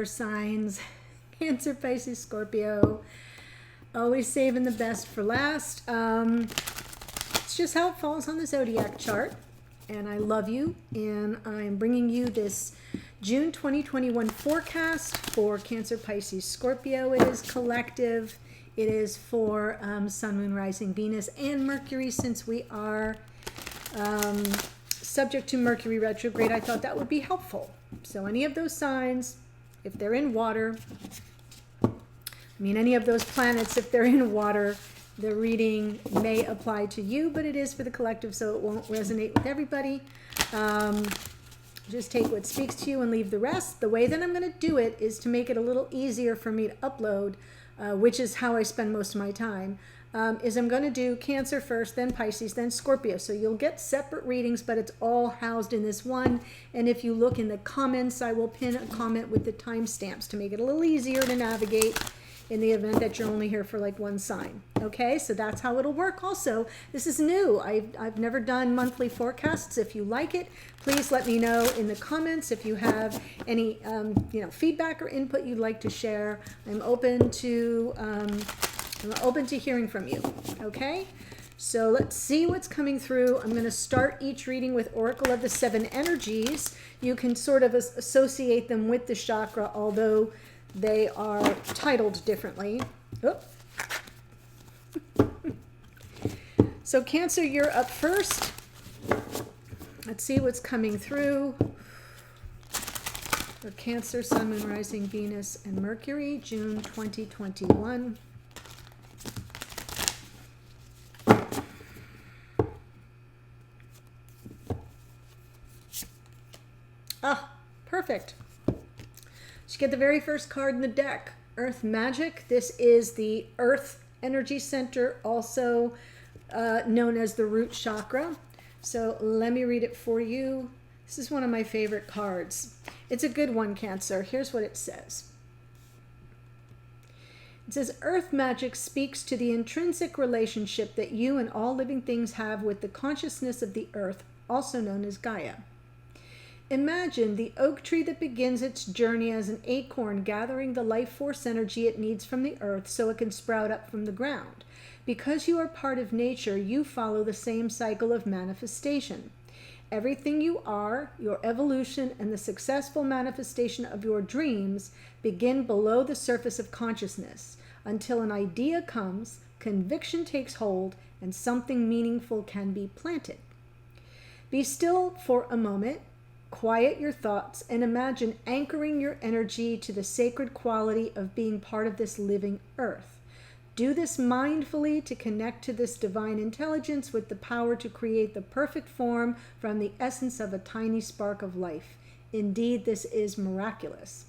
signs. Cancer, Pisces, Scorpio. Always saving the best for last. It's just how it falls on the zodiac chart. And I love you. And I'm bringing you this June 2021 forecast for Cancer, Pisces, Scorpio. It is collective. It is for Sun, Moon, Rising, Venus, and Mercury. Since we are subject to Mercury retrograde, I thought that would be helpful. So any of those signs, if they're in water, any of those planets, if they're in water, the reading may apply to you, but it is for the collective, so it won't resonate with everybody. Just take what speaks to you and leave the rest. The way that I'm going to do it is to make it a little easier for me to upload, which is how I spend most of my time, is I'm going to do Cancer first, then Pisces, then Scorpio. So you'll get separate readings, but it's all housed in this one. And if you look in the comments, I will pin a comment with the timestamps to make it a little easier to navigate in the event that you're only here for like one sign. Okay, so that's how it'll work. Also, this is new. I've never done monthly forecasts. If you like it, please let me know in the comments. If you have any feedback or input you'd like to share, I'm open to hearing from you. Okay, so let's see what's coming through. I'm going to start each reading with Oracle of the Seven Energies. You can sort of associate them with the chakra, although they are titled differently. Oh. So Cancer, you're up first. Let's see what's coming through for Cancer, Sun, Moon, Rising, Venus, and Mercury, June 2021. Ah, perfect. So you get the very first card in the deck, Earth Magic. This is the Earth Energy Center, also known as the root chakra. So let me read it for you. This is one of my favorite cards. It's a good one, Cancer. Here's what it says. It says, Earth Magic speaks to the intrinsic relationship that you and all living things have with the consciousness of the Earth, also known as Gaia. Imagine the oak tree that begins its journey as an acorn, gathering the life force energy it needs from the earth so it can sprout up from the ground. Because you are part of nature, you follow the same cycle of manifestation. Everything you are, your evolution, and the successful manifestation of your dreams begin below the surface of consciousness until an idea comes, conviction takes hold, and something meaningful can be planted. Be still for a moment. Quiet your thoughts and imagine anchoring your energy to the sacred quality of being part of this living earth. Do this mindfully to connect to this divine intelligence with the power to create the perfect form from the essence of a tiny spark of life. Indeed, this is miraculous.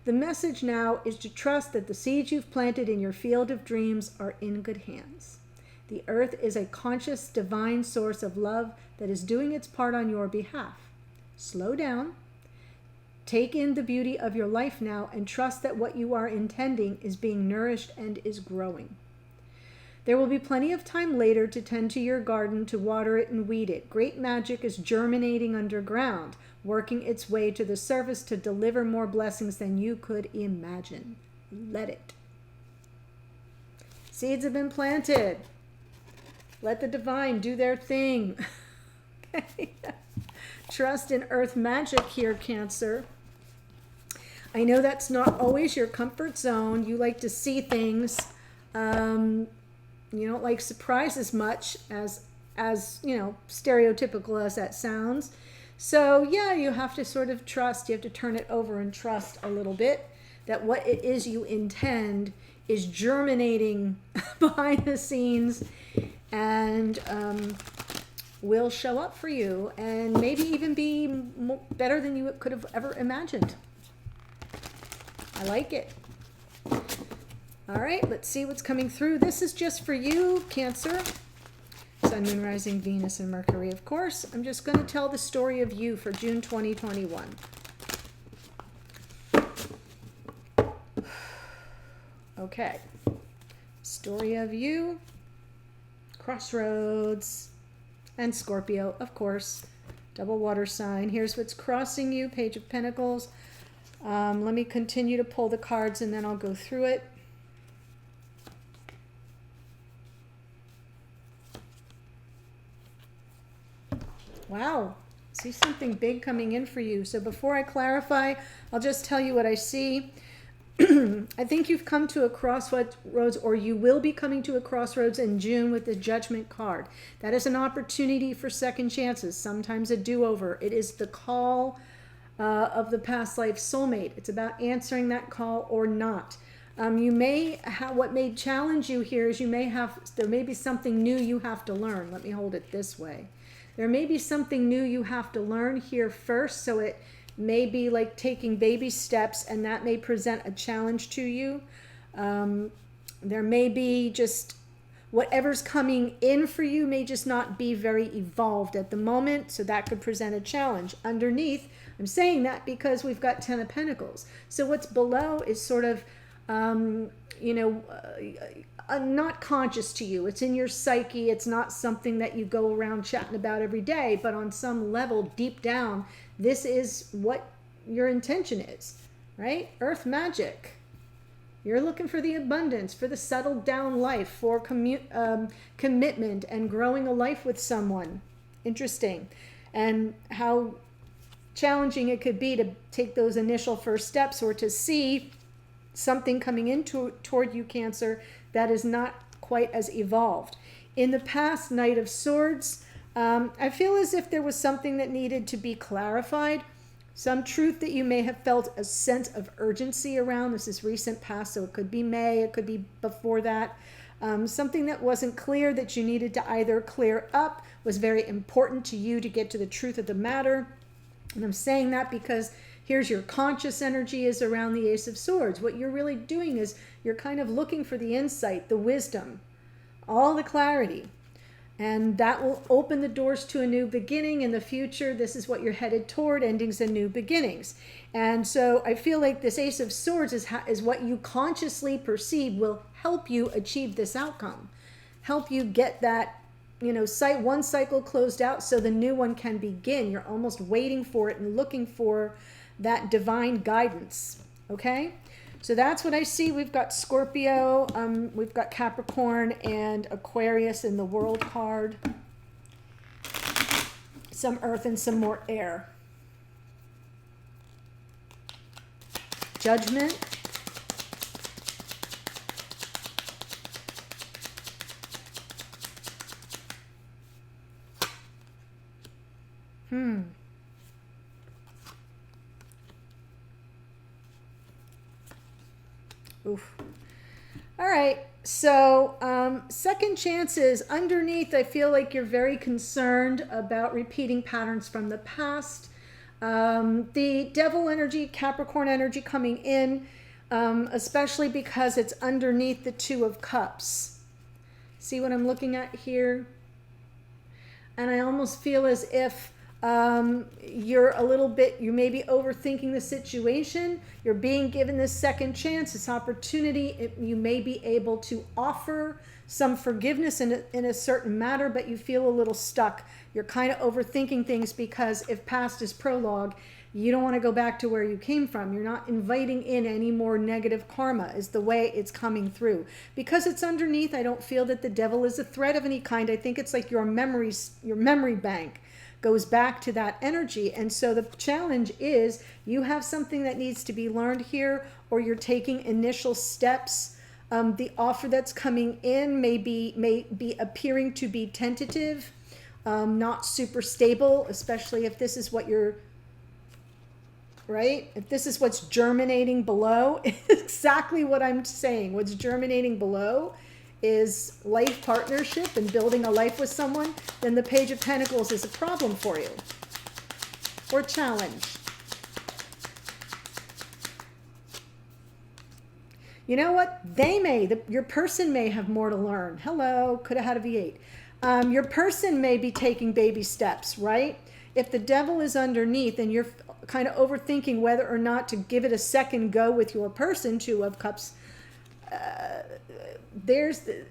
The message now is to trust that the seeds you've planted in your field of dreams are in good hands. The earth is a conscious, divine source of love that is doing its part on your behalf. Slow down, take in the beauty of your life now, and trust that what you are intending is being nourished and is growing. There will be plenty of time later to tend to your garden, to water it and weed it. Great magic is germinating underground, working its way to the surface to deliver more blessings than you could imagine. Let it. Seeds have been planted. Let the divine do their thing. Okay. Trust in Earth Magic here, Cancer. I know that's not always your comfort zone. You like to see things. You don't like surprises much, as stereotypical as that sounds. So yeah, you have to sort of trust. You have to turn it over and trust a little bit that what it is you intend is germinating behind the scenes and will show up for you and maybe even be better than you could have ever imagined. I like it. All right, let's see what's coming through. This is just for you, Cancer. Sun, Moon, Rising, Venus, and Mercury, of course. I'm just going to tell the story of you for June 2021. Okay. Story of you, Crossroads, and Scorpio, of course. Double water sign. Here's what's crossing you. Page of Pentacles. Let me continue to pull the cards and then I'll go through it. Wow. See something big coming in for you. So before I clarify, I'll just tell you what I see. I think you've come to a crossroads, or you will be coming to a crossroads in June with the Judgment card. That is an opportunity for second chances, sometimes a do-over. It is the call of the past life soulmate. It's about answering that call or not. You may have, what may challenge you here is there may be something new you have to learn. Let me hold it this way. There may be something new you have to learn here first, so it may be like taking baby steps, and that may present a challenge to you. There may be just whatever's coming in for you may just not be very evolved at the moment, so that could present a challenge. Underneath, I'm saying that because we've got 10 of Pentacles. So what's below is sort of, not conscious to you. It's in your psyche. It's not something that you go around chatting about every day, but on some level, deep down, this is what your intention is, right? Earth magic. You're looking for the abundance, for the settled down life, for commitment and growing a life with someone. Interesting. And how challenging it could be to take those initial first steps, or to see something coming into toward you, Cancer, that is not quite as evolved. In the past, Knight of Swords, I feel as if there was something that needed to be clarified. Some truth that you may have felt a sense of urgency around. This is recent past, so it could be May, it could be before that. Something that wasn't clear that you needed to either clear up, was very important to you to get to the truth of the matter. And I'm saying that because here's your conscious energy is around the Ace of Swords. What you're really doing is you're kind of looking for the insight, the wisdom, all the clarity. And that will open the doors to a new beginning in the future. This is what you're headed toward, endings and new beginnings. And so I feel like this Ace of Swords is what you consciously perceive will help you achieve this outcome. Help you get that, one cycle closed out so the new one can begin. You're almost waiting for it and looking for that divine guidance. Okay? So that's what I see. We've got Scorpio, we've got Capricorn and Aquarius in the World card. Some earth and some more air. Judgment. Oof. All right. So second chances. Underneath, I feel like you're very concerned about repeating patterns from the past. The devil energy, Capricorn energy coming in, especially because it's underneath the Two of Cups. See what I'm looking at here? And I almost feel as if you may be overthinking the situation. You're being given this second chance, this opportunity. You may be able to offer some forgiveness in a certain matter, but you feel a little stuck. You're kind of overthinking things because if past is prologue, you don't want to go back to where you came from. You're not inviting in any more negative karma is the way it's coming through. Because it's underneath, I don't feel that the devil is a threat of any kind. I think it's like your memory bank goes back to that energy. And so the challenge is you have something that needs to be learned here, or you're taking initial steps. The offer that's coming in may be appearing to be tentative, not super stable, especially if this is what you're, right? If this is what's germinating below, exactly what I'm saying. What's germinating below is life partnership and building a life with someone, then the Page of Pentacles is a problem for you or challenge. You know what? Your person may have more to learn. Hello, could have had a V8. Your person may be taking baby steps, right? If the devil is underneath and you're kind of overthinking whether or not to give it a second go with your person, Two of Cups, there's the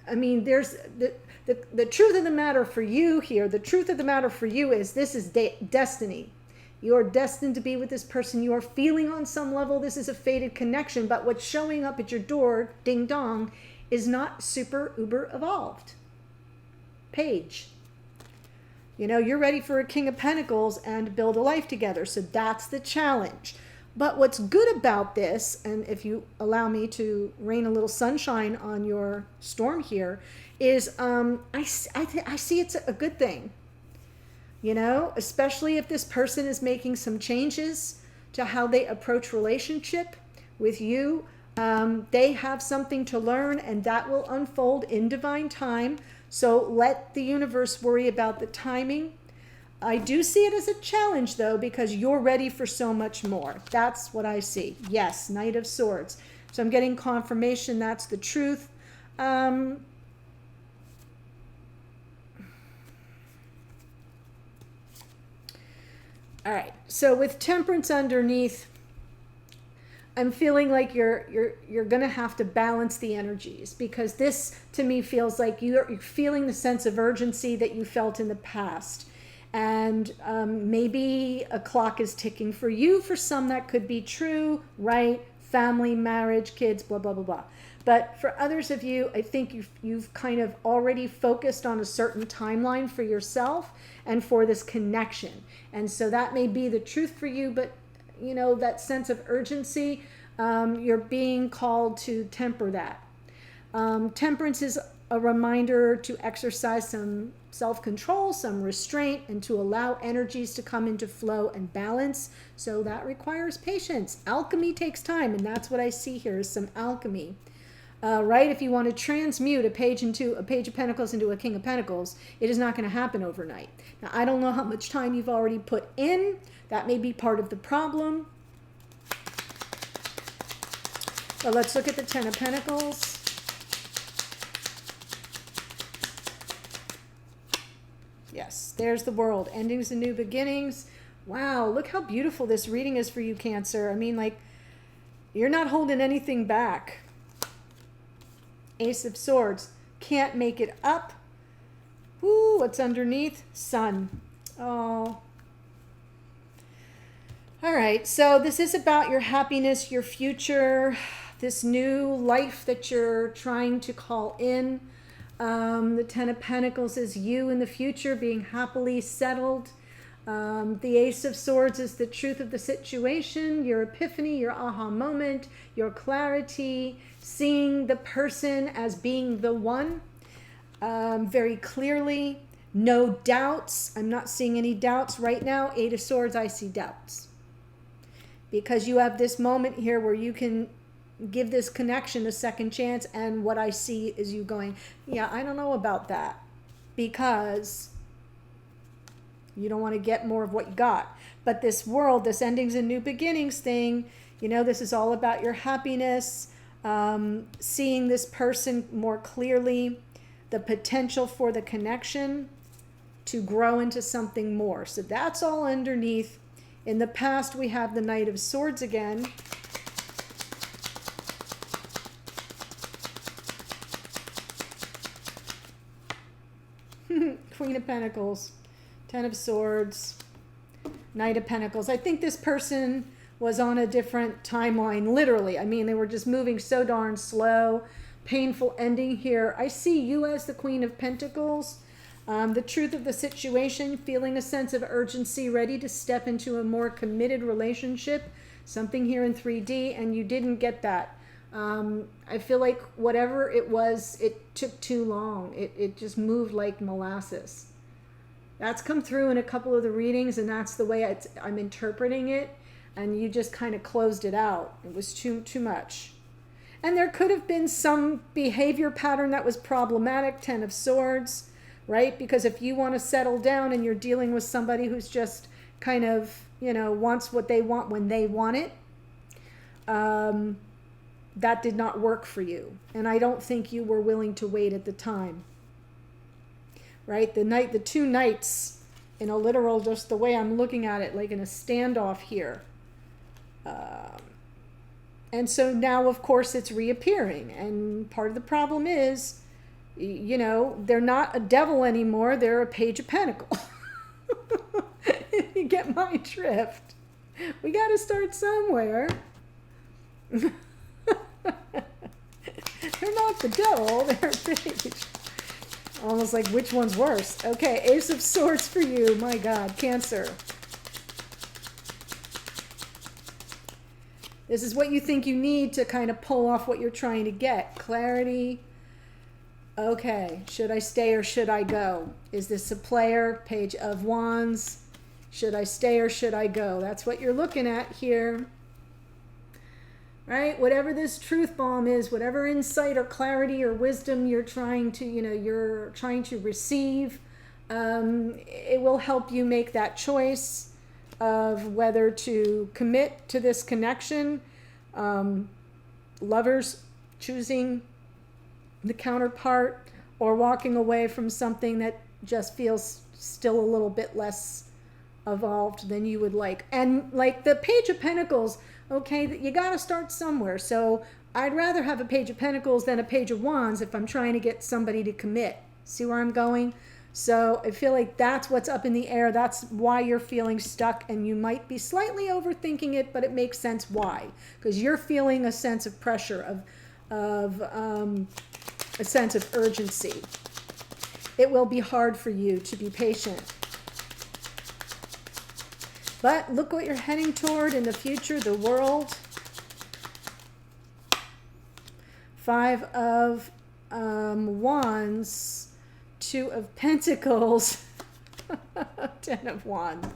truth of the matter for you here. The truth of the matter for you is this is destiny. You're destined to be with this person. You are feeling on some level this is a fated connection, but what's showing up at your door, ding dong, is not super uber evolved. Page. You know, you're ready for a King of Pentacles and build a life together. So that's the challenge. But what's good about this, and if you allow me to rain a little sunshine on your storm here, is I see it's a good thing. You know, especially if this person is making some changes to how they approach relationship with you. They have something to learn, and that will unfold in divine time. So let the universe worry about the timing. I do see it as a challenge, though, because you're ready for so much more. That's what I see. Yes, Knight of Swords. So I'm getting confirmation that's the truth. All right, so with Temperance underneath, I'm feeling like you're going to have to balance the energies, because this to me feels like you're feeling the sense of urgency that you felt in the past. And maybe a clock is ticking for you. For some, that could be true, right? Family, marriage, kids, blah, blah, blah, blah. But for others of you, I think you've kind of already focused on a certain timeline for yourself and for this connection. And so that may be the truth for you, but you know, that sense of urgency, you're being called to temper that. Temperance is a reminder to exercise some self-control, some restraint, and to allow energies to come into flow and balance. So that requires patience. Alchemy takes time, and that's what I see here is some alchemy. Right? If you want to transmute a page of Pentacles into a King of Pentacles, it is not going to happen overnight. Now, I don't know how much time you've already put in. That may be part of the problem. But let's look at the Ten of Pentacles. Yes, there's the World. Endings and new beginnings. Wow, look how beautiful this reading is for you, Cancer. I mean, like, you're not holding anything back. Ace of Swords. Can't make it up. Ooh, what's underneath? Sun. Oh. All right, so this is about your happiness, your future, this new life that you're trying to call in. The Ten of Pentacles is you in the future being happily settled. The Ace of Swords is the truth of the situation, your epiphany, your aha moment, your clarity, seeing the person as being the one very clearly. No doubts. I'm not seeing any doubts right now. Eight of Swords, I see doubts. Because you have this moment here where you can give this connection a second chance, and what I see is you going, yeah, I don't know about that, because you don't want to get more of what you got. But this World, this endings and new beginnings thing, you know, this is all about your happiness, seeing this person more clearly, the potential for the connection to grow into something more. So that's all underneath. In the past, we have the Knight of Swords again. Queen of Pentacles, Ten of Swords, Knight of Pentacles. I think this person was on a different timeline, literally. I mean, they were just moving so darn slow. Painful ending here. I see you as the Queen of Pentacles. The truth of the situation, feeling a sense of urgency, ready to step into a more committed relationship. Something here in 3D, and you didn't get that. I feel like whatever it was, it took too long. It just moved like molasses. That's come through in a couple of the readings, and that's the way I'm interpreting it. And you just kind of closed it out. It was too much. And there could have been some behavior pattern that was problematic, Ten of Swords, right? Because if you want to settle down and you're dealing with somebody who's just kind of, you know, wants what they want when they want it, that did not work for you. And I don't think you were willing to wait at the time, right? The two knights in a literal, just the way I'm looking at it, like in a standoff here. And so now, of course, it's reappearing. And part of the problem is, you know, they're not a devil anymore. They're a Page of Pentacles. get my drift? We got to start somewhere. They're not the devil, they're a page. Almost like, which one's worse? Okay, Ace of Swords for you. My God, Cancer. This is what you think you need to kind of pull off what you're trying to get. Clarity. Okay, should I stay or should I go? Is this a player? Page of Wands. Should I stay or should I go? That's what you're looking at here. Right? Whatever this truth bomb is, whatever insight or clarity or wisdom you're trying to, you're trying to receive, it will help you make that choice of whether to commit to this connection. Lovers choosing the counterpart, or walking away from something that just feels still a little bit less evolved than you would like. And like the Page of Pentacles, okay, you got to start somewhere. So I'd rather have a Page of Pentacles than a Page of Wands if I'm trying to get somebody to commit. See where I'm going? So I feel like that's what's up in the air. That's why you're feeling stuck, and you might be slightly overthinking it, but it makes sense why. Because you're feeling a sense of pressure, of a sense of urgency. It will be hard for you to be patient. But look what you're heading toward in the future, the world. 5 of Wands, 2 of Pentacles, 10 of Wands.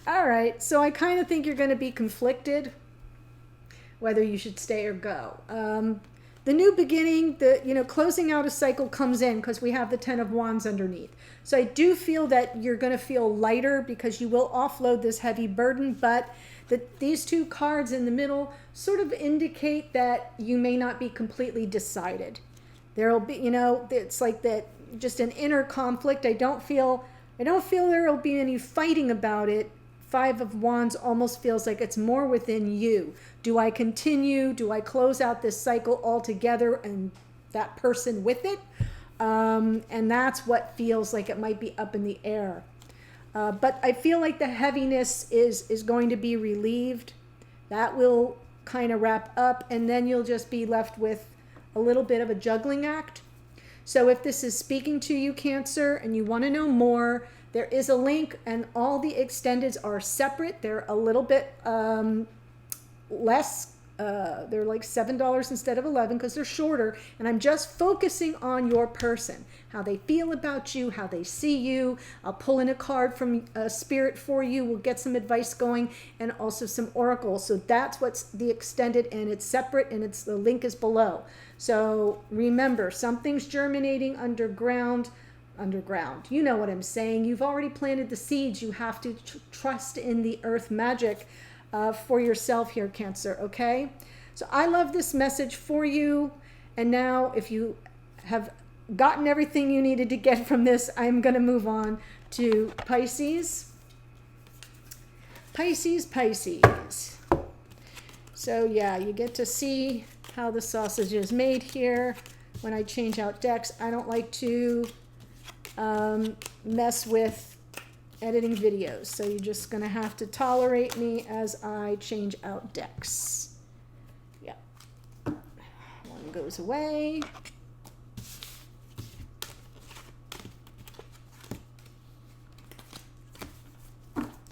All right, so I kind of think you're going to be conflicted whether you should stay or go. The new beginning, closing out a cycle comes in because we have the 10 of Wands underneath. So I do feel that you're going to feel lighter because you will offload this heavy burden, but these 2 cards in the middle sort of indicate that you may not be completely decided. There'll be, it's like that, just an inner conflict. I don't feel there will be any fighting about it. 5 of Wands almost feels like it's more within you. Do I continue? Do I close out this cycle altogether and that person with it? And that's what feels like it might be up in the air. But I feel like the heaviness is going to be relieved. That will kind of wrap up, and then you'll just be left with a little bit of a juggling act. So if this is speaking to you, Cancer, and you want to know more, there is a link, and all the extendeds are separate. They're a little bit less. They're like $7 instead of $11 because they're shorter. And I'm just focusing on your person, how they feel about you, how they see you. I'll pull in a card from Spirit for you. We'll get some advice going, and also some oracles. So that's what's the extended, and it's separate, and the link is below. So remember, something's germinating underground. You know what I'm saying. You've already planted the seeds. You have to trust in the earth magic for yourself here, Cancer, okay? So I love this message for you. And now, if you have gotten everything you needed to get from this, I'm going to move on to Pisces. Pisces. So yeah, you get to see how the sausage is made here when I change out decks. I don't like to mess with editing videos, so you're just going to have to tolerate me as I change out decks. Yeah. One goes away.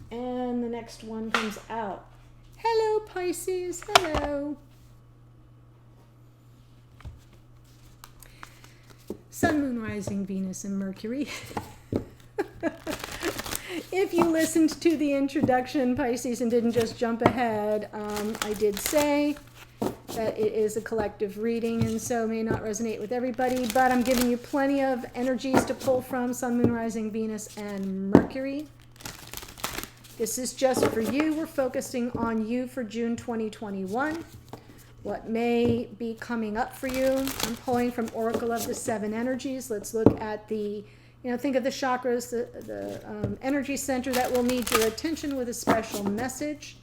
And the next one comes out. Hello, Pisces. Hello. Sun, Moon, Rising, Venus, and Mercury. If you listened to the introduction, Pisces, and didn't just jump ahead, I did say that it is a collective reading, and so may not resonate with everybody, but I'm giving you plenty of energies to pull from: Sun, Moon, Rising, Venus, and Mercury. This is just for you. We're focusing on you for June 2021. What may be coming up for you. I'm pulling from Oracle of the 7 Energies. Let's look at the, think of the chakras, the energy center that will need your attention with a special message.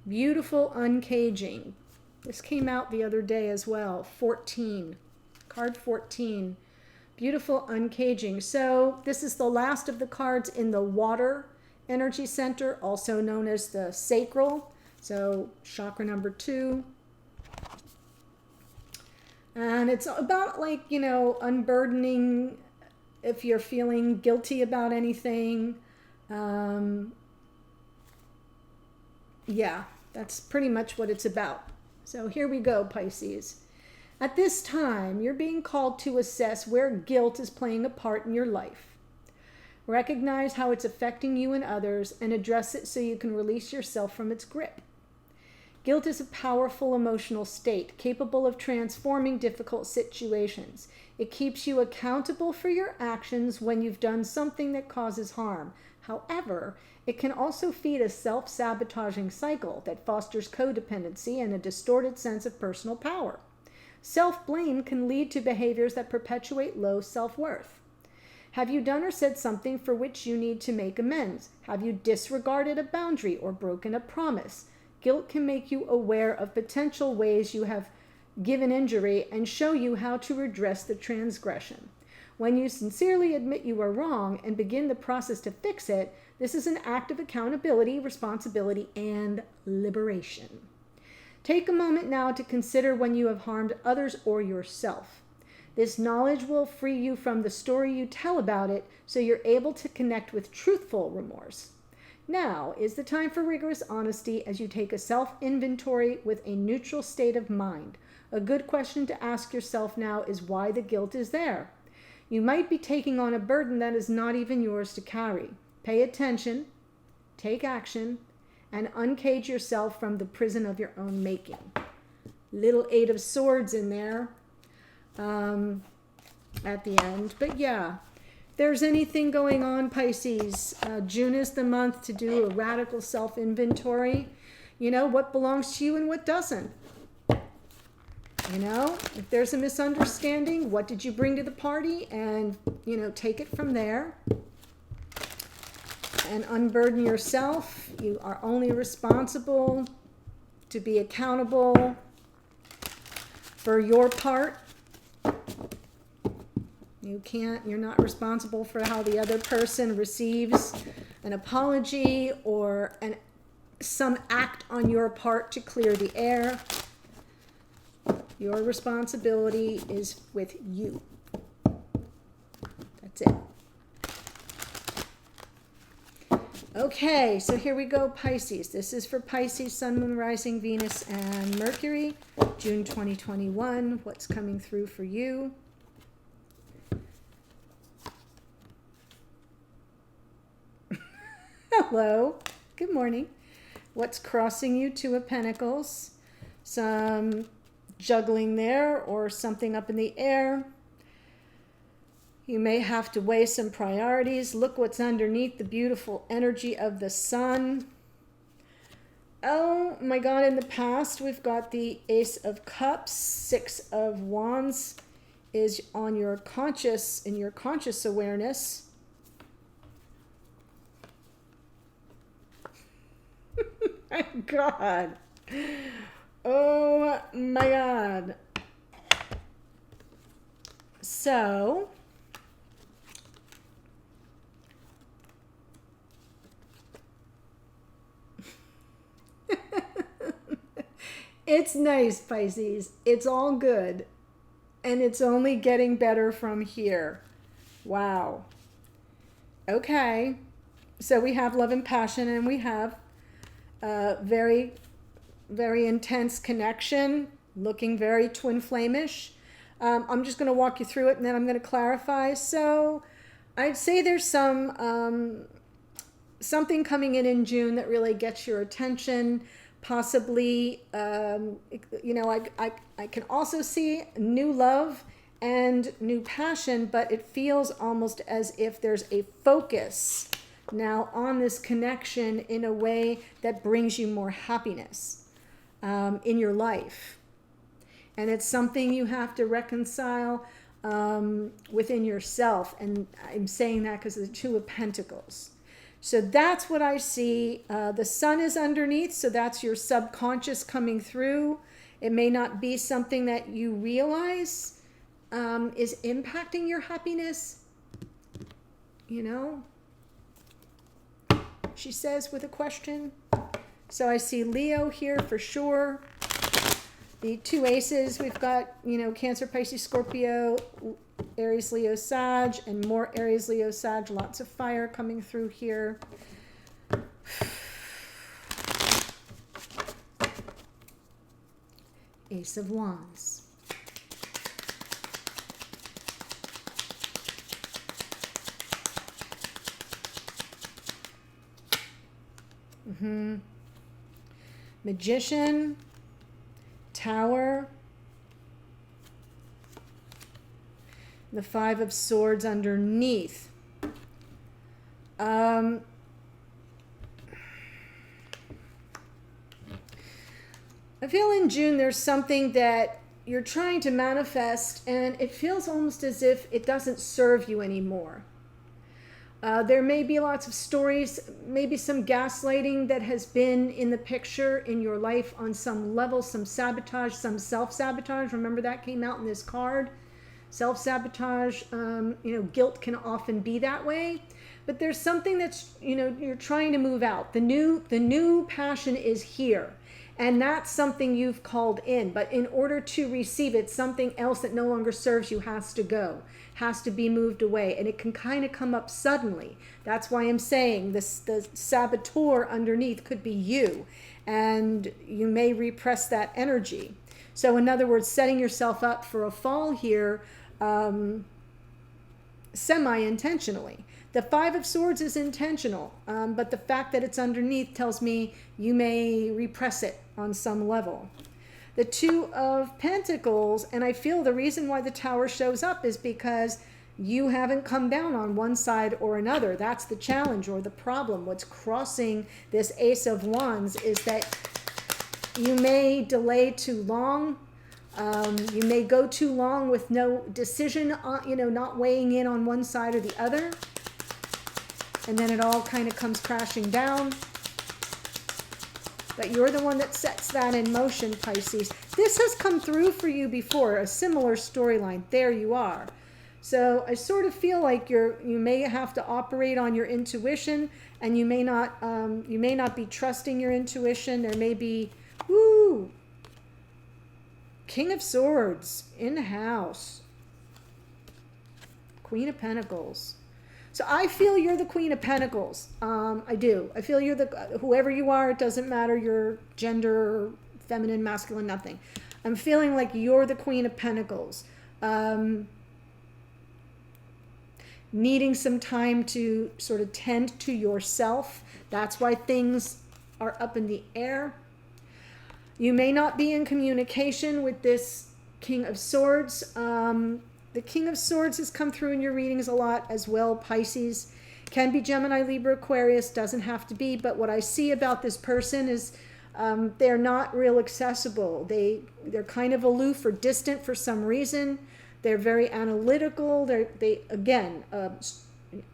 Beautiful uncaging. This came out the other day as well. 14. Card 14. Beautiful uncaging. So this is the last of the cards in the water energy center, also known as the sacral. So chakra number 2. And it's about like, you know, unburdening if you're feeling guilty about anything. Yeah, that's pretty much what it's about. So here we go, Pisces. At this time, you're being called to assess where guilt is playing a part in your life. Recognize how it's affecting you and others and address it so you can release yourself from its grip. Guilt is a powerful emotional state capable of transforming difficult situations. It keeps you accountable for your actions when you've done something that causes harm. However, it can also feed a self-sabotaging cycle that fosters codependency and a distorted sense of personal power. Self-blame can lead to behaviors that perpetuate low self-worth. Have you done or said something for which you need to make amends? Have you disregarded a boundary or broken a promise? Guilt can make you aware of potential ways you have given injury and show you how to redress the transgression. When you sincerely admit you are wrong and begin the process to fix it, this is an act of accountability, responsibility, and liberation. Take a moment now to consider when you have harmed others or yourself. This knowledge will free you from the story you tell about it so you're able to connect with truthful remorse. Now is the time for rigorous honesty as you take a self-inventory with a neutral state of mind. A good question to ask yourself now is why the guilt is there. You might be taking on a burden that is not even yours to carry. Pay attention, take action, and uncage yourself from the prison of your own making. Little 8 of Swords in there at the end. But yeah, if there's anything going on, Pisces, June is the month to do a radical self-inventory. You know, what belongs to you and what doesn't. You know, if there's a misunderstanding, what did you bring to the party? And, you know, take it from there and unburden yourself. You are only responsible to be accountable for your part. You're not responsible for how the other person receives an apology or some act on your part to clear the air. Your responsibility is with you. That's it. Okay, so here we go, Pisces. This is for Pisces, Sun, Moon, Rising, Venus, and Mercury, June 2021. What's coming through for you? Hello. Good morning. What's crossing you? 2 of Pentacles. Some juggling there or something up in the air. You may have to weigh some priorities. Look what's underneath the beautiful energy of the sun. Oh my God, in the past we've got the Ace of Cups, 6 of Wands is on your conscious awareness. My God. Oh my God. So, it's nice, Pisces. It's all good. And it's only getting better from here. Wow. Okay. So we have love and passion, and we have very, very intense connection, looking very twin flamish. I'm just going to walk you through it, and then I'm going to clarify. So I'd say there's something coming in June that really gets your attention. Possibly, you know, I can also see new love and new passion, but it feels almost as if there's a focus now on this connection in a way that brings you more happiness in your life. And it's something you have to reconcile within yourself. And I'm saying that because of the 2 of Pentacles. So that's what I see. The sun is underneath, so that's your subconscious coming through. It may not be something that you realize is impacting your happiness, you know, she says with a question. So I see Leo here for sure. The two aces, we've got, you know, Cancer, Pisces, Scorpio, Aries, Leo, Sag, and more Aries, Leo, Sag. Lots of fire coming through here. Ace of Wands. Magician, Tower, the Five of Swords underneath. I feel in June there's something that you're trying to manifest and it feels almost as if it doesn't serve you anymore. There may be lots of stories, maybe some gaslighting that has been in the picture in your life on some level, some sabotage, some self-sabotage. Remember that came out in this card. Self-sabotage, you know, guilt can often be that way. But there's something that's, you know, you're trying to move out. The new passion is here. And that's something you've called in. But in order to receive it, something else that no longer serves you has to go, has to be moved away. And it can kind of come up suddenly. That's why I'm saying this, the saboteur underneath could be you. And you may repress that energy. So in other words, setting yourself up for a fall here semi-intentionally. The Five of Swords is intentional, but the fact that it's underneath tells me you may repress it on some level. The Two of Pentacles, and I feel the reason why the Tower shows up is because you haven't come down on one side or another. That's the challenge or the problem. What's crossing this Ace of Wands is that you may delay too long. You may go too long with no decision, you know, not weighing in on one side or the other. And then it all kind of comes crashing down. But you're the one that sets that in motion, Pisces. This has come through for you before, a similar storyline. There you are. So I sort of feel like you may have to operate on your intuition, and you may not be trusting your intuition. There may be, woo, King of Swords in the house. Queen of Pentacles. So I feel you're the Queen of Pentacles. I do. I feel you're the, whoever you are, it doesn't matter your gender, feminine, masculine, nothing. I'm feeling like you're the Queen of Pentacles. Needing some time to sort of tend to yourself. That's why things are up in the air. You may not be in communication with this King of Swords. The King of Swords has come through in your readings a lot as well, Pisces. Can be Gemini, Libra, Aquarius, doesn't have to be. But what I see about this person is they're not real accessible. They're kind of aloof or distant for some reason. They're very analytical. They again,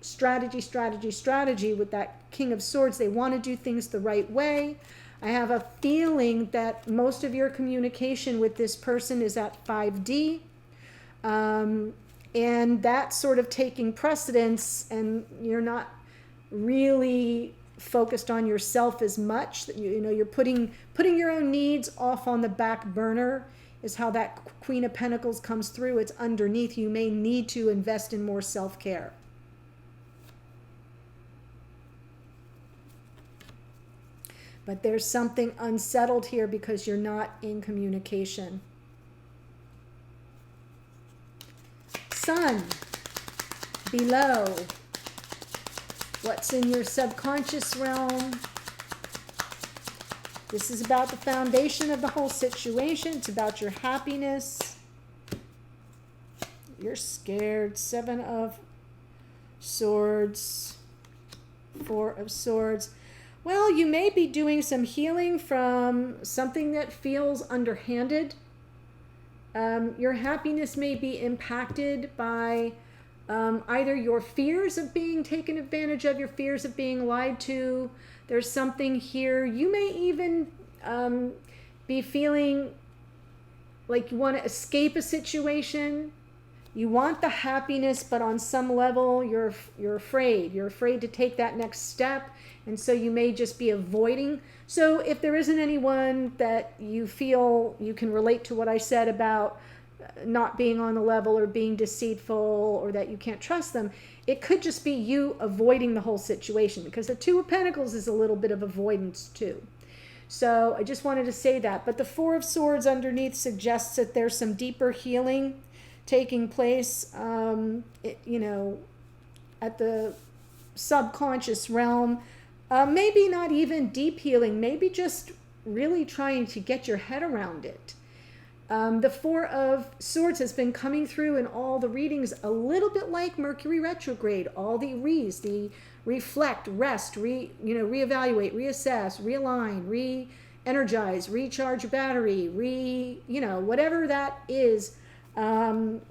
strategy with that King of Swords. They want to do things the right way. I have a feeling that most of your communication with this person is at 5D. And that's sort of taking precedence, and you're not really focused on yourself as much. That you know you're putting your own needs off on the back burner is how that Queen of Pentacles comes through. It's underneath. You may need to invest in more self-care. But there's something unsettled here because you're not in communication. Sun, below, what's in your subconscious realm? This is about the foundation of the whole situation. It's about your happiness. You're scared. Seven of Swords, Four of Swords. Well, you may be doing some healing from something that feels underhanded. Your happiness may be impacted by either your fears of being taken advantage of, your fears of being lied to. There's something here. You may even be feeling like you want to escape a situation. You want the happiness, but on some level you're afraid. You're afraid to take that next step, and so you may just be avoiding. So if there isn't anyone that you feel you can relate to what I said about not being on the level or being deceitful or that you can't trust them, it could just be you avoiding the whole situation, because the Two of Pentacles is a little bit of avoidance too. So I just wanted to say that. But the Four of Swords underneath suggests that there's some deeper healing taking place, you know, at the subconscious realm. Maybe not even deep healing, maybe just really trying to get your head around it. The Four of Swords has been coming through in all the readings a little bit like Mercury retrograde. All the the reflect, rest, reevaluate, reassess, realign, re-energize, recharge your battery, whatever that is. You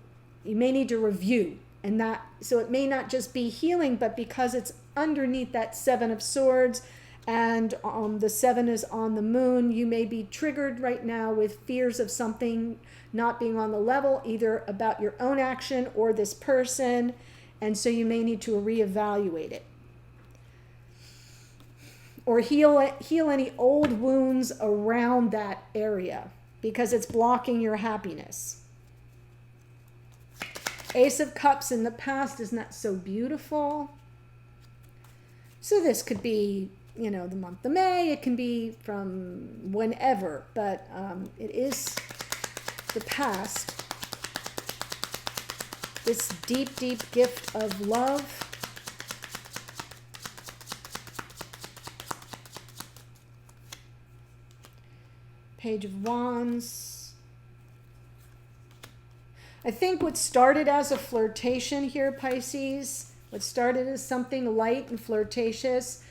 may need to review, and that, so it may not just be healing, but because it's underneath that Seven of Swords, and the Seven is on the moon, you may be triggered right now with fears of something not being on the level, either about your own action or this person, and so you may need to reevaluate it. Or heal any old wounds around that area, because it's blocking your happiness. Ace of Cups in the past is not so beautiful. So this could be, the month of May. It can be from whenever, but it is the past. This deep, deep gift of love. Page of Wands. I think what started as a flirtation here, Pisces, what started as something light and flirtatious,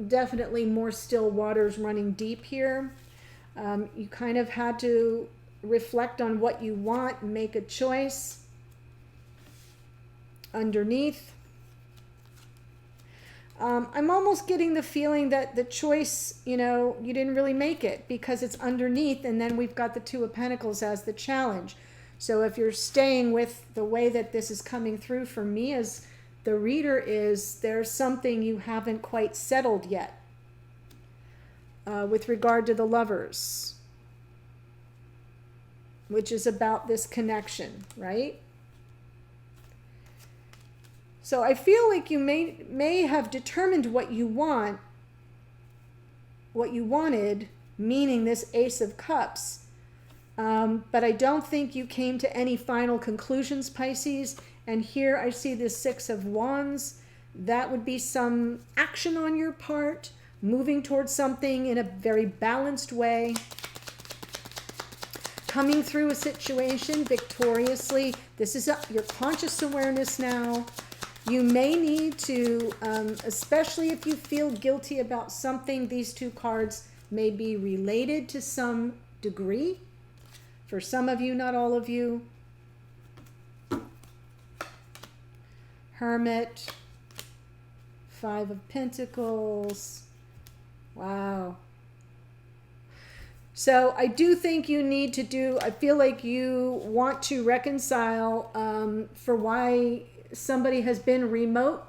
definitely more still waters running deep here. You kind of had to reflect on what you want and make a choice underneath. I'm almost getting the feeling that the choice, you didn't really make it because it's underneath, and then we've got the Two of Pentacles as the challenge. So if you're staying with the way that this is coming through for me as the reader, is there's something you haven't quite settled yet with regard to the Lovers, which is about this connection, right? So I feel like you may have determined what you want, what you wanted, meaning this Ace of Cups. But I don't think you came to any final conclusions, Pisces. And here I see this Six of Wands. That would be some action on your part, moving towards something in a very balanced way, coming through a situation victoriously. This is your conscious awareness now. You may need to, especially if you feel guilty about something, these two cards may be related to some degree. For some of you, not all of you. Hermit, Five of Pentacles. Wow. So I do think you need to I feel like you want to reconcile for why somebody has been remote,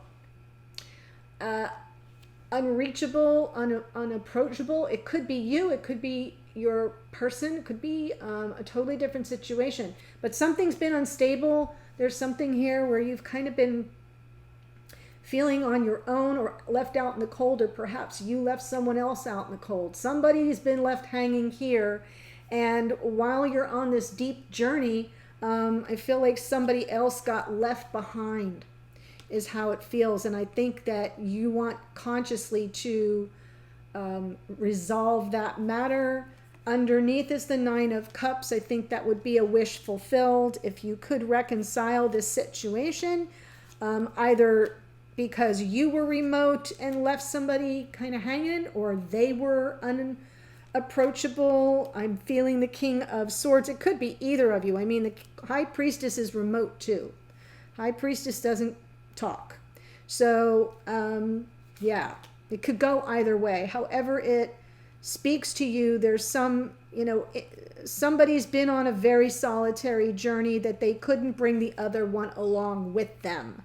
unreachable, unapproachable. It could be you, it could be your person, it could be a totally different situation. But something's been unstable. There's something here where you've kind of been feeling on your own or left out in the cold, or perhaps you left someone else out in the cold. Somebody's been left hanging here, and while you're on this deep journey, I feel like somebody else got left behind is how it feels. And I think that you want consciously to resolve that matter. Underneath is the Nine of Cups. I think that would be a wish fulfilled if you could reconcile this situation, either because you were remote and left somebody kind of hanging, or they were unapproachable. I'm feeling the King of Swords. It could be either of you. I mean, the High Priestess is remote too. High Priestess doesn't talk. So, yeah, it could go either way. However it speaks to you, there's some somebody's been on a very solitary journey that they couldn't bring the other one along with them.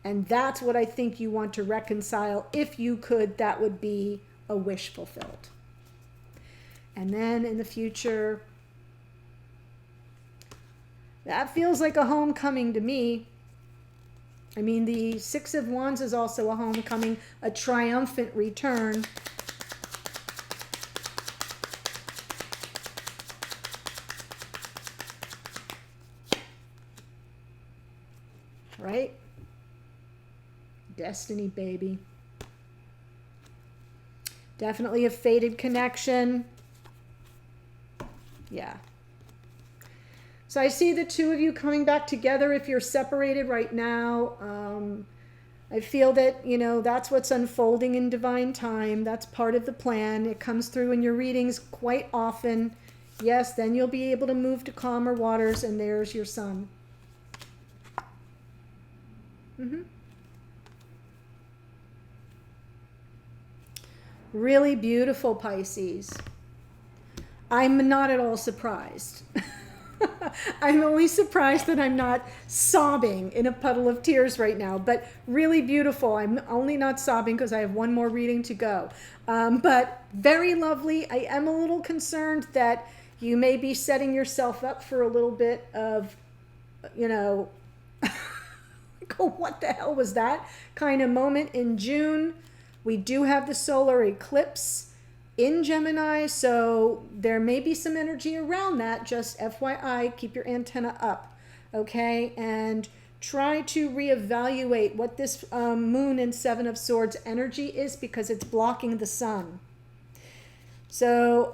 And that's what I think you want to reconcile. If you could, that would be a wish fulfilled. And then in the future, that feels like a homecoming to me. I mean, the Six of Wands is also a homecoming, a triumphant return. Right? Destiny, baby. Definitely a fated connection. Yeah. So I see the two of you coming back together if you're separated right now. I feel that, that's what's unfolding in divine time. That's part of the plan. It comes through in your readings quite often. Yes, then you'll be able to move to calmer waters, and there's your sun. Really beautiful, Pisces. I'm not at all surprised. I'm only surprised that I'm not sobbing in a puddle of tears right now, but really beautiful. I'm only not sobbing because I have one more reading to go. But very lovely. I am a little concerned that you may be setting yourself up for a little bit of, what the hell was that kind of moment in June. We do have the solar eclipse in Gemini, so there may be some energy around that. Just FYI, keep your antenna up, okay? And try to reevaluate what this moon in Seven of Swords energy is, because it's blocking the sun. So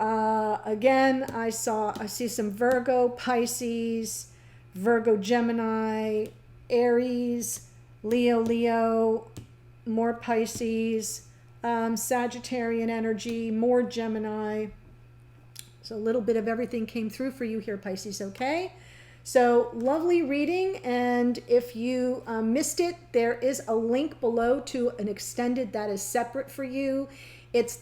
again, I see some Virgo, Pisces, Virgo, Gemini, Aries, Leo, more Pisces, Sagittarian energy, more Gemini. So a little bit of everything came through for you here, Pisces, okay? So lovely reading, and if you missed it, there is a link below to an extended that is separate for you.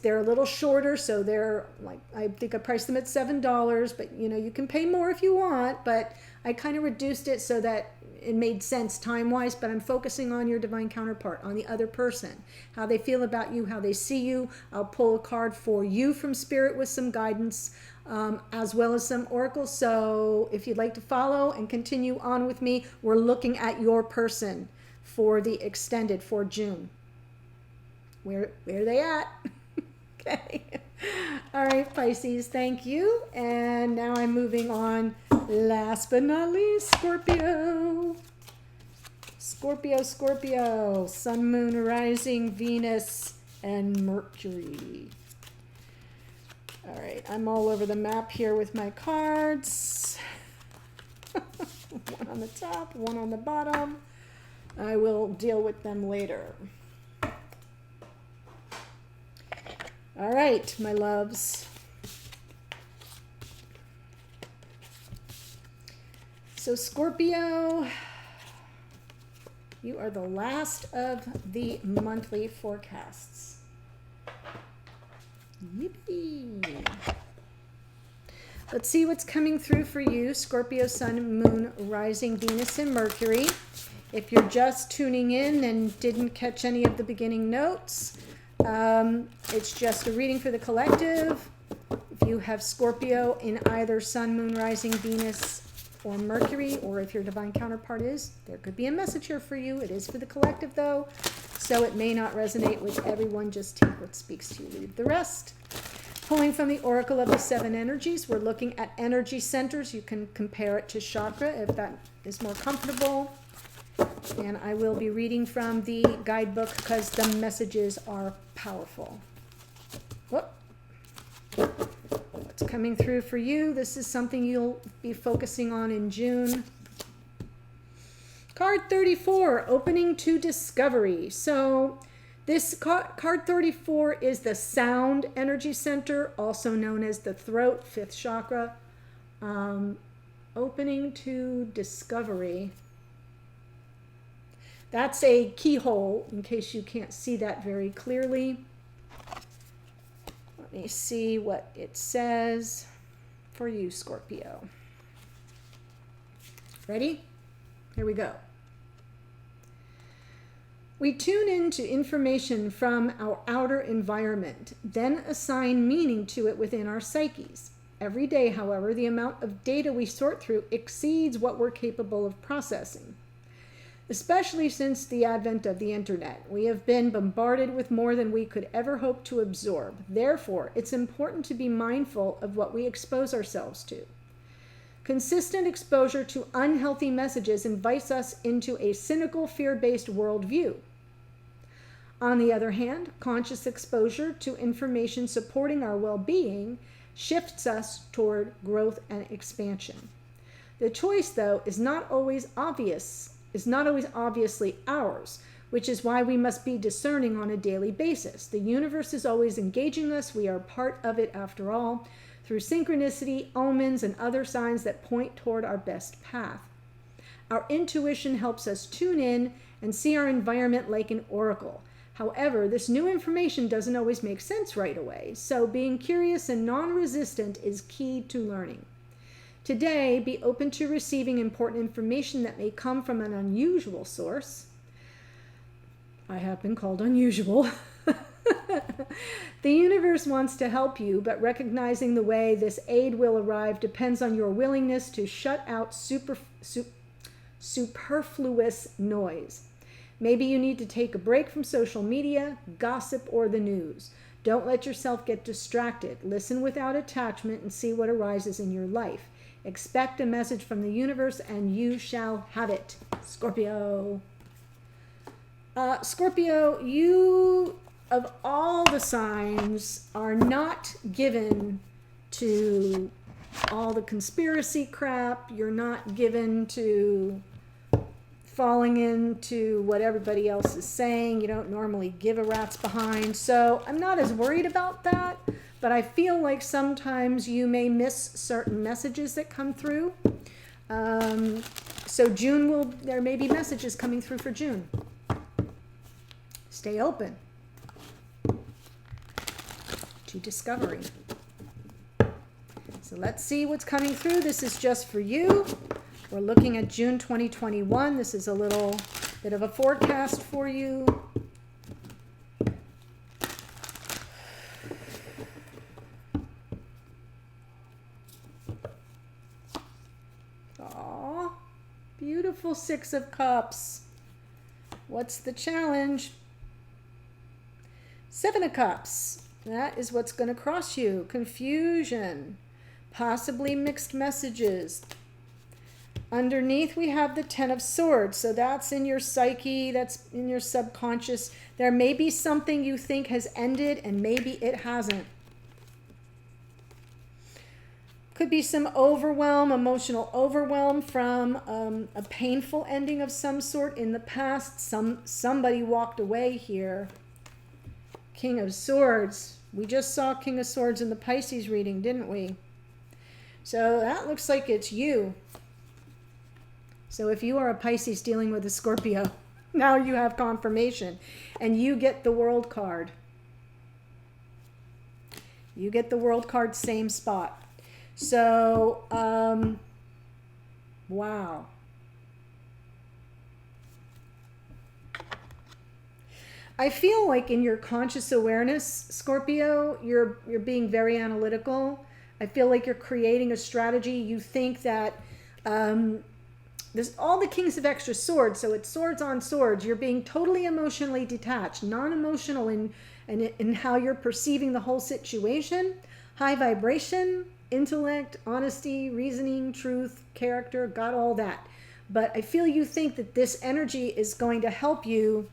They're a little shorter, so they're like, I think I priced them at $7, but you can pay more if you want, but I kind of reduced it so that it made sense time-wise, but I'm focusing on your divine counterpart, on the other person, how they feel about you, how they see you. I'll pull a card for you from Spirit with some guidance, as well as some oracles. So if you'd like to follow and continue on with me, we're looking at your person for the extended for June. Where are they at? Okay. All right, Pisces, thank you. And now I'm moving on. Last but not least, Scorpio. Scorpio. Sun, Moon, Rising, Venus, and Mercury. All right, I'm all over the map here with my cards. One on the top, one on the bottom. I will deal with them later. All right, my loves. So Scorpio, you are the last of the monthly forecasts. Yippee. Let's see what's coming through for you, Scorpio, Sun, Moon, Rising, Venus, and Mercury. If you're just tuning in and didn't catch any of the beginning notes, it's just a reading for the collective. If you have Scorpio in either Sun, Moon, Rising, Venus, or Mercury, or if your divine counterpart is, there could be a message here for you. It is for the collective though, so it may not resonate with everyone. Just take what speaks to you, leave the rest. Pulling from the Oracle of the Seven Energies, we're looking at energy centers. You can compare it to chakra if that is more comfortable. And I will be reading from the guidebook because the messages are powerful. Whoop. What's coming through for you? This is something you'll be focusing on in June. Card 34, opening to discovery. So this card 34 is the sound energy center, also known as the throat, fifth chakra. Opening to discovery. That's a keyhole, in case you can't see that very clearly. Let me see what it says. for you, Scorpio. Ready? Here we go. We tune into information from our outer environment, then assign meaning to it within our psyches. Every day, however, the amount of data we sort through exceeds what we're capable of processing. Especially since the advent of the internet, we have been bombarded with more than we could ever hope to absorb. Therefore, it's important to be mindful of what we expose ourselves to. Consistent exposure to unhealthy messages invites us into a cynical, fear-based worldview. On the other hand, conscious exposure to information supporting our well-being shifts us toward growth and expansion. The choice, though, is not always obviously ours, which is why we must be discerning on a daily basis. The universe is always engaging us. We are part of it after all, through synchronicity, omens, and other signs that point toward our best path. Our intuition helps us tune in and see our environment like an oracle. However, this new information doesn't always make sense right away, so being curious and non-resistant is key to learning. Today, be open to receiving important information that may come from an unusual source. I have been called unusual. The universe wants to help you, but recognizing the way this aid will arrive depends on your willingness to shut out superfluous noise. Maybe you need to take a break from social media, gossip, or the news. Don't let yourself get distracted. Listen without attachment and see what arises in your life. Expect a message from the universe and you shall have it. Scorpio. Scorpio, you, of all the signs, are not given to all the conspiracy crap. You're not given to falling into what everybody else is saying. You don't normally give a rat's behind. So I'm not as worried about that, but I feel like sometimes you may miss certain messages that come through. So there may be messages coming through for June. Stay open to discovery. So let's see what's coming through. This is just for you. We're looking at June 2021. This is a little bit of a forecast for you. Aw, beautiful Six of Cups. What's the challenge? Seven of Cups. That is what's going to cross you. Confusion. Possibly mixed messages. Underneath, we have the Ten of Swords. So that's in your psyche, that's in your subconscious. There may be something you think has ended and maybe it hasn't. Could be some overwhelm, emotional overwhelm from a painful ending of some sort in the past. Somebody walked away here. King of Swords. We just saw King of Swords in the Pisces reading, didn't we? So that looks like it's you. So if you are a Pisces dealing with a Scorpio, now you have confirmation and you get the World card. You get the World card, same spot. So, wow. I feel like in your conscious awareness, Scorpio, you're being very analytical. I feel like you're creating a strategy. You think that there's all the Kings of Extra Swords, so it's swords on swords. You're being totally emotionally detached, non-emotional in how you're perceiving the whole situation. High vibration, intellect, honesty, reasoning, truth, character, got all that. But I feel you think that this energy is going to help you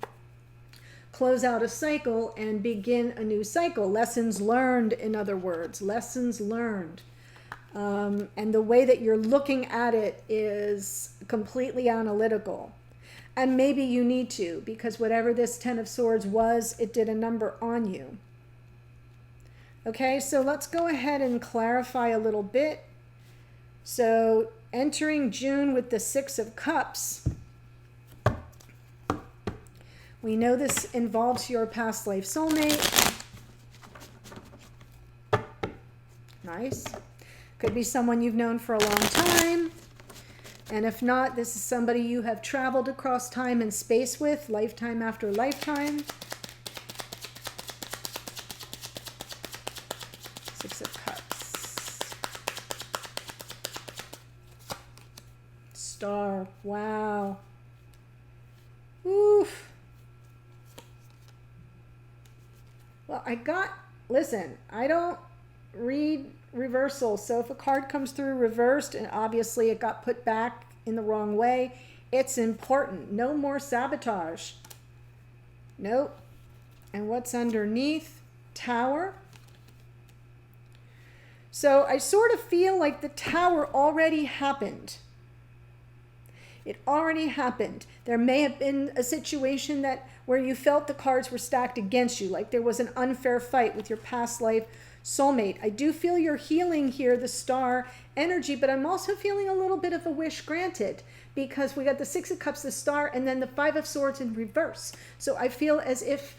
close out a cycle and begin a new cycle. Lessons learned, in other words, lessons learned. And the way that you're looking at it is completely analytical. And maybe you need to, because whatever this Ten of Swords was, it did a number on you. Okay, so let's go ahead and clarify a little bit. So entering June with the Six of Cups, we know this involves your past life soulmate. Nice. Could be someone you've known for a long time. And if not, this is somebody you have traveled across time and space with, lifetime after lifetime. Six of Cups. Star. Wow. Oof. Well, listen, I don't read reversal, so if a card comes through reversed and obviously it got put back in the wrong way, it's important. No more sabotage. Nope. And what's underneath? Tower. So I sort of feel like the Tower already happened. It already happened. There may have been a situation where you felt the cards were stacked against you, like there was an unfair fight with your past life soulmate. I do feel you're healing here, the Star energy, but I'm also feeling a little bit of a wish granted, because we got the Six of Cups, the Star, and then the Five of Swords in reverse. So I feel as if,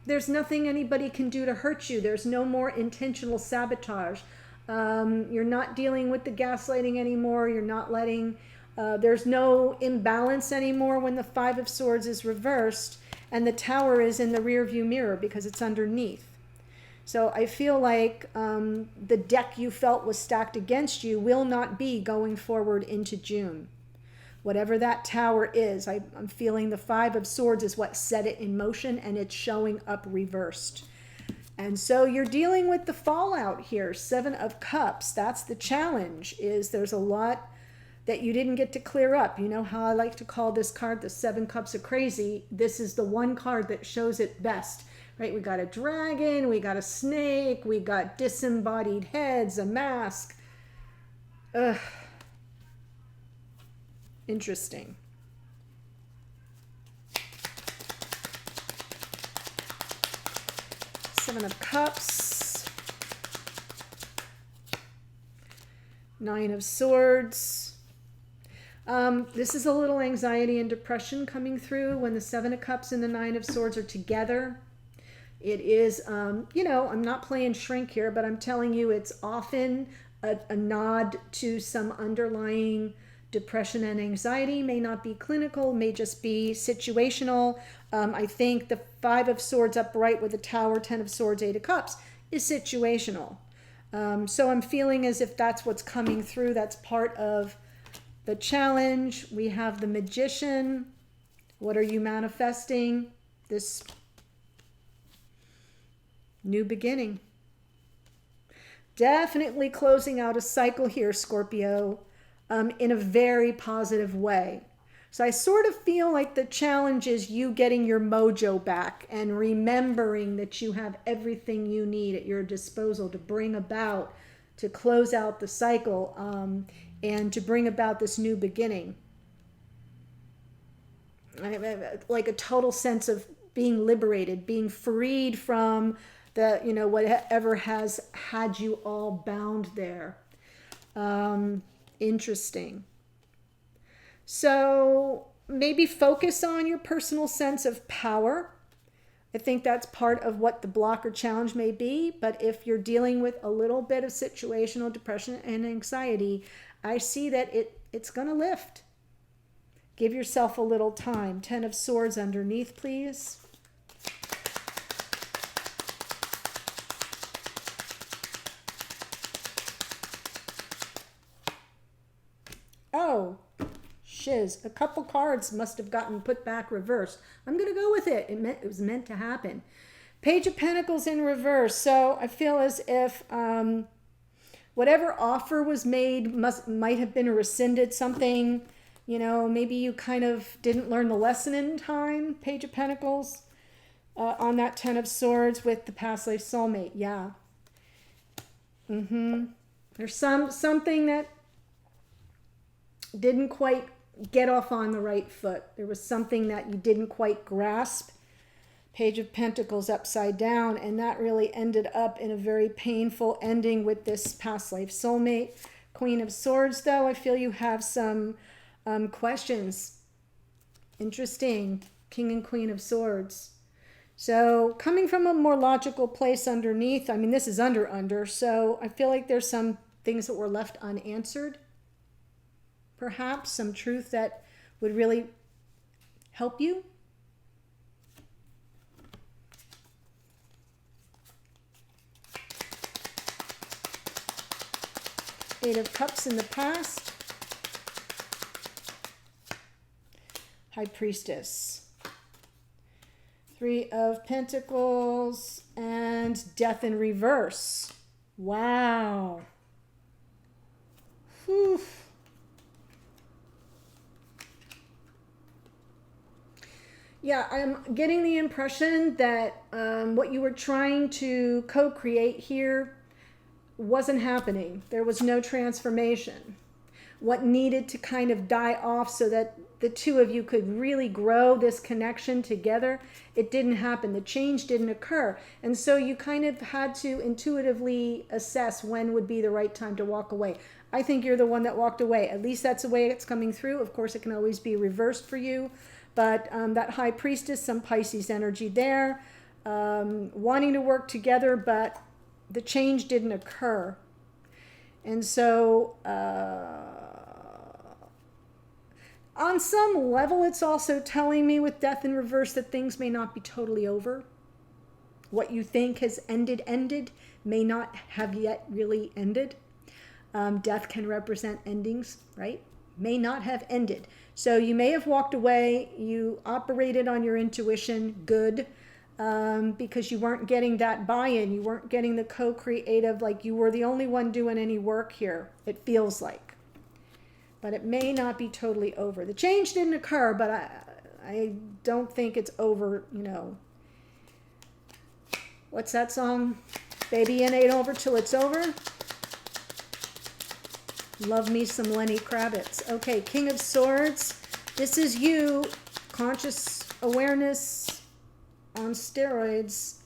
there's nothing anybody can do to hurt you. There's no more intentional sabotage. You're not dealing with the gaslighting anymore. You're not letting, there's no imbalance anymore when the Five of Swords is reversed and the Tower is in the rear view mirror because it's underneath. So I feel like the deck you felt was stacked against you will not be going forward into June. Whatever that Tower is, I'm feeling the Five of Swords is what set it in motion, and it's showing up reversed. And so you're dealing with the fallout here. Seven of Cups, that's the challenge, is there's a lot that you didn't get to clear up. You know how I like to call this card the Seven Cups of Crazy? This is the one card that shows it best, right? We got a dragon, we got a snake, we got disembodied heads, a mask. Ugh. Interesting. Seven of Cups. Nine of Swords. This is a little anxiety and depression coming through when the Seven of Cups and the Nine of Swords are together. It is, I'm not playing shrink here, but I'm telling you it's often a nod to some underlying depression and anxiety. May not be clinical, may just be situational. I think the Five of Swords upright with the Tower, Ten of Swords, Eight of Cups is situational. So I'm feeling as if that's what's coming through. That's part of the challenge. We have the Magician. What are you manifesting? This new beginning. Definitely closing out a cycle here, Scorpio. In a very positive way. So I sort of feel like the challenge is you getting your mojo back and remembering that you have everything you need at your disposal to bring about, to close out the cycle, and to bring about this new beginning. Like a total sense of being liberated, being freed from the, whatever has had you all bound there. Interesting. So maybe focus on your personal sense of power. I think that's part of what the block or challenge may be. But if you're dealing with a little bit of situational depression and anxiety, I see that it's going to lift. Give yourself a little time. Ten of Swords underneath, please. Oh, shiz. A couple cards must have gotten put back reversed. I'm going to go with it. It was meant to happen. Page of Pentacles in reverse. So I feel as if whatever offer was made might have been rescinded. Something, maybe you kind of didn't learn the lesson in time. Page of Pentacles on that Ten of Swords with the past life soulmate. Yeah. There's something that didn't quite get off on the right foot. There was something that you didn't quite grasp. Page of Pentacles upside down, and that really ended up in a very painful ending with this past life soulmate. Queen of Swords, though, I feel you have some questions. Interesting. King and Queen of Swords. So coming from a more logical place underneath, I mean, this is under, so I feel like there's some things that were left unanswered. Perhaps some truth that would really help you. Eight of Cups in the past. High Priestess. Three of Pentacles and Death in reverse. Wow. Whew. Yeah, I'm getting the impression that what you were trying to co-create here wasn't happening. There was no transformation. What needed to kind of die off so that the two of you could really grow this connection together, it didn't happen. The change didn't occur. And so you kind of had to intuitively assess when would be the right time to walk away. I think you're the one that walked away. At least that's the way it's coming through. Of course, it can always be reversed for you. But that High Priestess, some Pisces energy there, wanting to work together, but the change didn't occur. And so on some level, it's also telling me with Death in reverse that things may not be totally over. What you think has ended may not have yet really ended. Death can represent endings, right? May not have ended. So you may have walked away, you operated on your intuition, good, because you weren't getting that buy-in, you weren't getting the co-creative, like you were the only one doing any work here, it feels like. But it may not be totally over. The change didn't occur, but I don't think it's over, you know. What's that song? Baby, it ain't over till it's over. Love me some Lenny Kravitz. Okay, King of Swords. This is you, conscious awareness on steroids.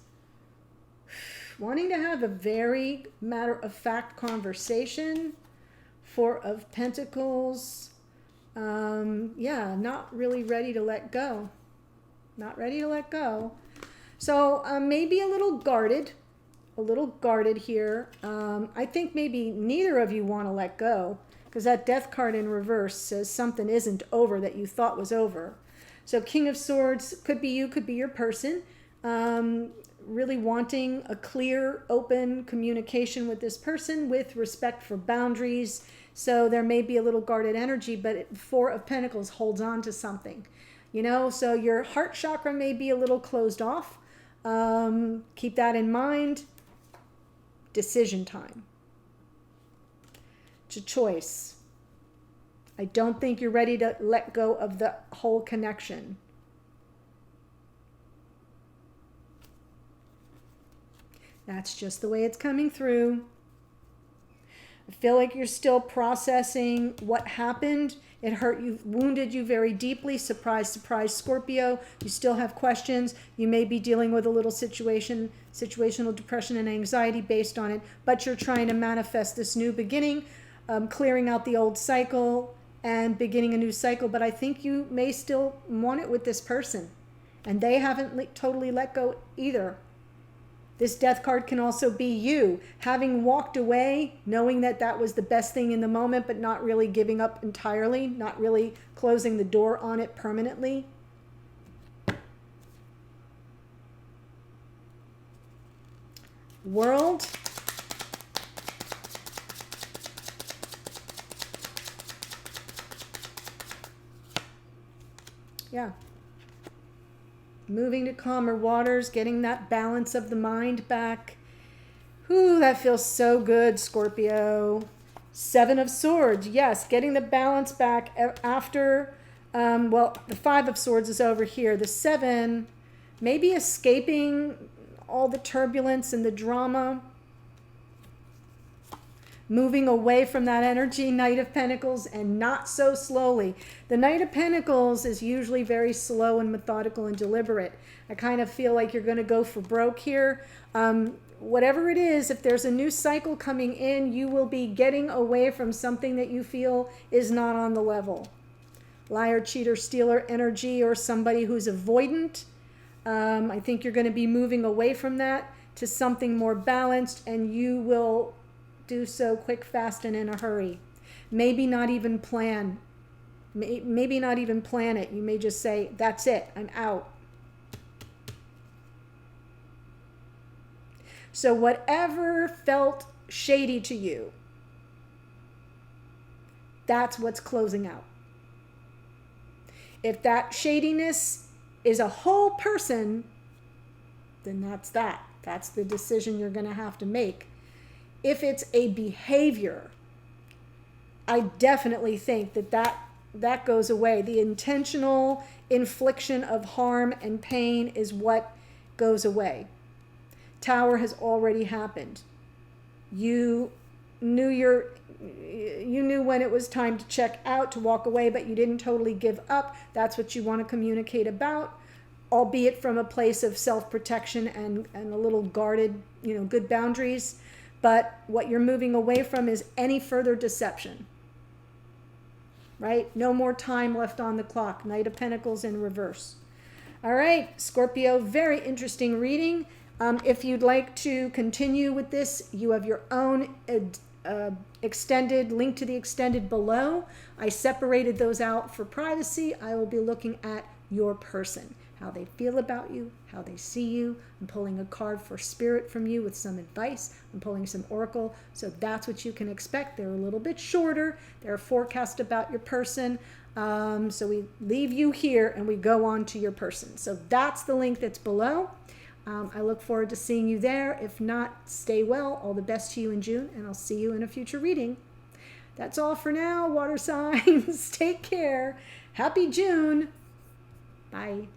Wanting to have a very matter-of-fact conversation. Four of Pentacles. Yeah, not really ready to let go. Not ready to let go. So maybe a little guarded here. I think maybe neither of you want to let go, because that Death card in reverse says something isn't over that you thought was over. So King of Swords could be you, could be your person, really wanting a clear, open communication with this person with respect for boundaries. So there may be a little guarded energy, but Four of Pentacles holds on to something, you know, so your heart chakra may be a little closed off. Keep that in mind. Decision time. It's a choice. I don't think you're ready to let go of the whole connection. That's just the way it's coming through. I feel like you're still processing what happened. It hurt you, wounded you very deeply. Surprise, surprise, Scorpio. You still have questions. You may be dealing with a little situational depression and anxiety based on it, but you're trying to manifest this new beginning, clearing out the old cycle and beginning a new cycle. But I think you may still want it with this person, and they haven't totally let go either. This Death card can also be you, having walked away, knowing that that was the best thing in the moment, but not really giving up entirely, not really closing the door on it permanently. World. Yeah. Moving to calmer waters, getting that balance of the mind back. Ooh, that feels so good, Scorpio. Seven of Swords, yes, getting the balance back after, well, the Five of Swords is over here. The Seven, maybe escaping all the turbulence and the drama. Moving away from that energy, Knight of Pentacles, and not so slowly. The Knight of Pentacles is usually very slow and methodical and deliberate. I kind of feel like you're going to go for broke here. Whatever it is, if there's a new cycle coming in, you will be getting away from something that you feel is not on the level. Liar, cheater, stealer energy, or somebody who's avoidant. I think you're going to be moving away from that to something more balanced, and you will do so quick, fast, and in a hurry. Maybe not even plan. Maybe not even plan it. You may just say, that's it, I'm out. So whatever felt shady to you, that's what's closing out. If that shadiness is a whole person, then that's that. That's the decision you're going to have to make. If it's a behavior, I definitely think that goes away. The intentional infliction of harm and pain is what goes away. Tower has already happened. You knew when it was time to check out, to walk away, but you didn't totally give up. That's what you want to communicate about, albeit from a place of self-protection and a little guarded, good boundaries. But what you're moving away from is any further deception, right? No more time left on the clock. Knight of Pentacles in reverse. All right, Scorpio, very interesting reading. If you'd like to continue with this, you have your own extended, link to the extended below. I separated those out for privacy. I will be looking at your person, how they feel about you, how they see you. I'm pulling a card for spirit from you with some advice. I'm pulling some oracle. So that's what you can expect. They're a little bit shorter. They're a forecast about your person. So we leave you here and we go on to your person. So that's the link that's below. I look forward to seeing you there. If not, stay well. All the best to you in June, and I'll see you in a future reading. That's all for now, water signs. Take care. Happy June. Bye.